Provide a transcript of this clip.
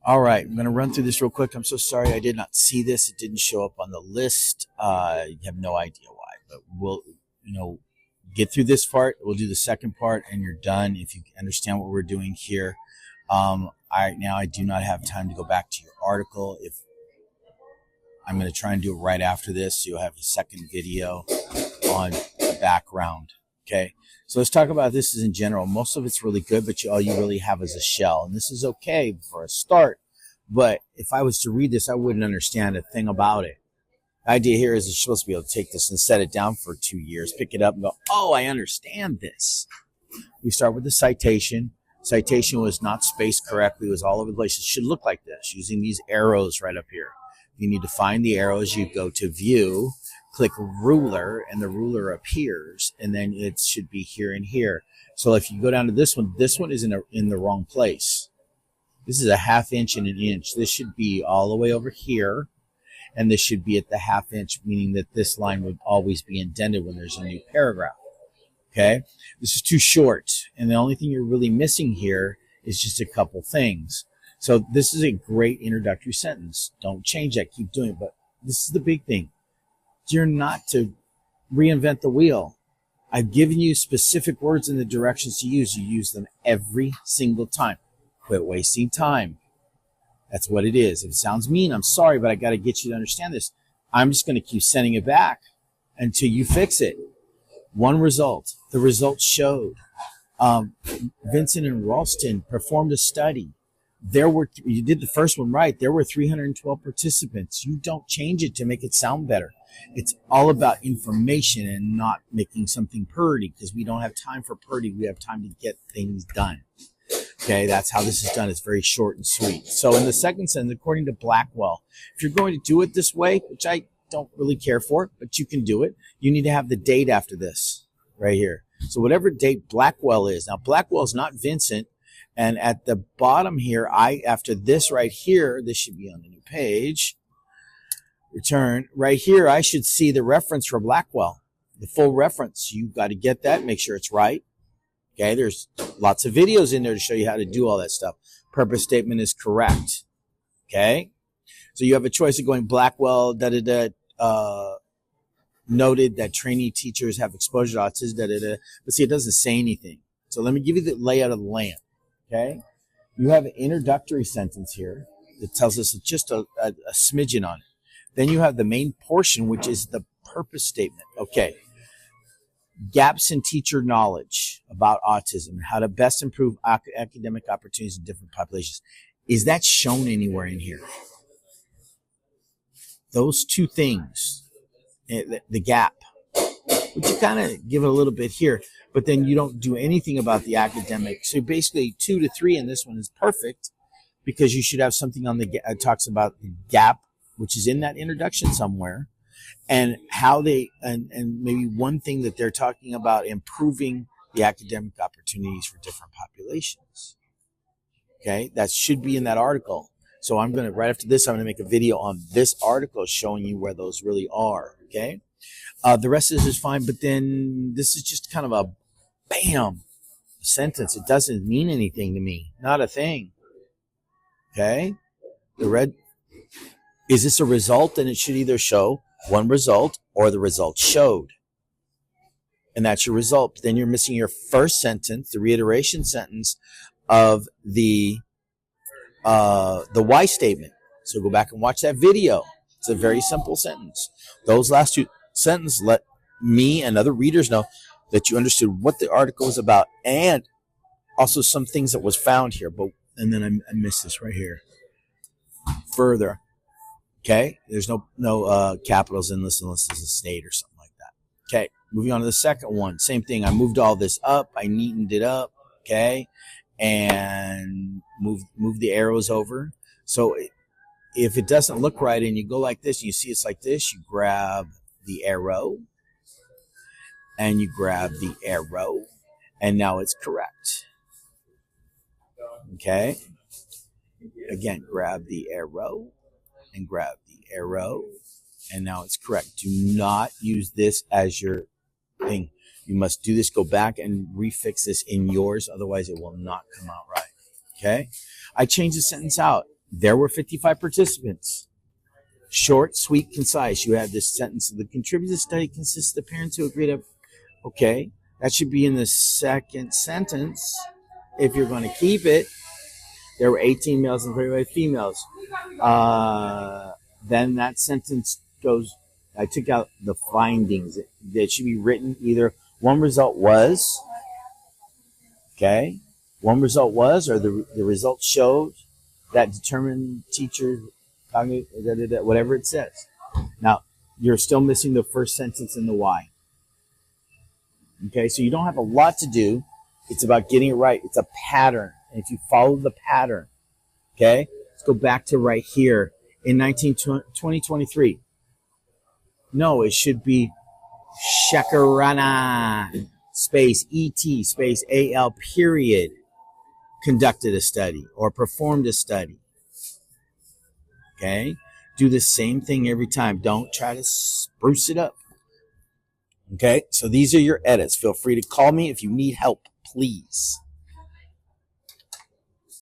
All right, I'm going to run through this real quick. I'm so sorry I did not see this. It didn't show up on the list. You have no idea why, but we'll, get through this part. We'll do the second part, and you're done. If you understand what we're doing here, I do not have time to go back to your article. If I'm going to try and do it right after this, so you'll have a second video on the background. Okay, so let's talk about this in general. Most of it's really good, but all you really have is a shell, and this is okay for a start. But if I was to read this, I wouldn't understand a thing about it. The idea here is you're supposed to be able to take this and set it down for 2 years, pick it up and go, oh, I understand this. We start with the citation. Citation was not spaced correctly. It was all over the place. It should look like this, using these arrows right up here. You need to find the arrows. You go to view, click ruler, and the ruler appears, and then it should be here and here. So if you go down to this one is in the wrong place. This is a 1/2 inch and 1 inch. This should be all the way over here, and this should be at the 1/2 inch, meaning that this line would always be indented when there's a new paragraph. Okay? This is too short, and the only thing you're really missing here is just a couple things. So this is a great introductory sentence. Don't change that. Keep doing it. But this is the big thing. You're not to reinvent the wheel. I've given you specific words and the directions to use. You use them every single time. Quit wasting time. That's what it is. If it sounds mean, I'm sorry, but I got to get you to understand this. I'm just going to keep sending it back until you fix it. One result. The results showed. Vincent and Ralston performed a study. You did the first one right. There were 312 participants. You don't change it to make it sound better. It's all about information and not making something purdy, because we don't have time for purdy. We have time to get things done. Okay, that's how this is done. It's very short and sweet. So in the second sentence, according to Blackwell, if you're going to do it this way, which I don't really care for, but you can do it, you need to have the date after this right here. So whatever date Blackwell is. Now, Blackwell is not Vincent. And at the bottom here, after this right here, this should be on the new page. Return. Right here, I should see the reference for Blackwell, the full reference. You've got to get that, make sure it's right. Okay, there's lots of videos in there to show you how to do all that stuff. Purpose statement is correct. Okay, so you have a choice of going Blackwell, noted that trainee teachers have exposure to autism, But see, it doesn't say anything. So let me give you the layout of the land. Okay, you have an introductory sentence here that tells us just a smidgen on it. Then you have the main portion, which is the purpose statement. Okay, gaps in teacher knowledge about autism and how to best improve academic opportunities in different populations. Is that shown anywhere in here? Those two things, the gap, which you kind of give it a little bit here, but then you don't do anything about the academic. So basically 2 to 3 in this one is perfect, because you should have something on it talks about the gap, which is in that introduction somewhere, and how and maybe one thing that they're talking about improving the academic opportunities for different populations. Okay, that should be in that article. So right after this, I'm going to make a video on this article showing you where those really are. Okay. The rest of this is fine, but then this is just kind of a bam sentence. It doesn't mean anything to me. Not a thing. Okay. Is this a result? And it should either show one result or the result showed. And that's your result. Then you're missing your first sentence, the reiteration sentence of the why statement. So go back and watch that video. It's a very simple sentence. Those last two sentences let me and other readers know that you understood what the article was about, and also some things that was found here. And then I missed this right here. Further. Okay, there's no capitals in this unless it's a state or something like that. Okay, moving on to the second one. Same thing. I moved all this up. I neatened it up. Okay, and move the arrows over. So if it doesn't look right and you go like this and you see it's like this, you grab the arrow and you grab the arrow, and now it's correct. Okay, again, grab the arrow and grab the arrow, and now it's correct. Do not use this as your thing. You must do this, go back and refix this in yours, otherwise it will not come out right. Okay? I changed the sentence out. There were 55 participants. Short, sweet, concise. You have this sentence. The contributed study consists of parents who agree to, okay, that should be in the second sentence if you're going to keep it. There were 18 males and 35 females. Then that sentence goes, I took out the findings. That should be written either one result was, okay, one result was, or the result showed that determined teacher, whatever it says. Now, you're still missing the first sentence and the why. Okay, so you don't have a lot to do. It's about getting it right. It's a pattern. And if you follow the pattern, okay, let's go back to right here in 2023. No, it should be Shekarana space ET space AL period conducted a study or performed a study. Okay, do the same thing every time. Don't try to spruce it up. Okay, so these are your edits. Feel free to call me if you need help, please.